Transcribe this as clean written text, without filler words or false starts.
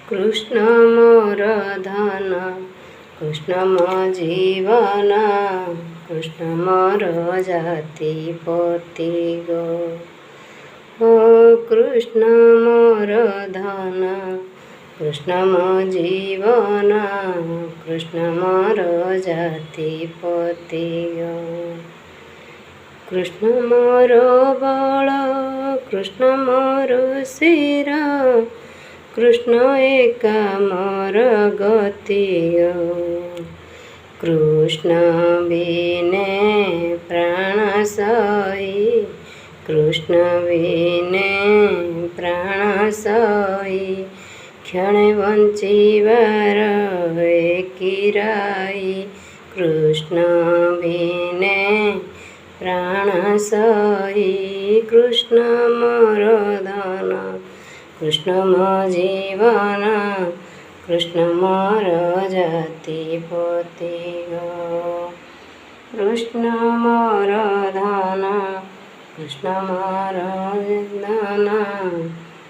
कृष्ण मोर धन कृष्ण मो जीवन कृष्ण मोर जाति पति गो। हो कृष्ण मोर धन कृष्ण मो जीवन कृष्ण मोर जाति पति गो। कृष्ण मोर बल कृष्ण मोर शिर कृष्ण एका मोर गति कृष्ण बिने प्राण सई कृष्ण बिने प्राण सई क्षण बंचीबार किराई कृष्ण बिने प्राण सई कृष्ण मोर धन कृष्ण मो जीवन कृष्ण मोर जाति पति गो। कृष्ण मोर धन कृष्ण मोर धन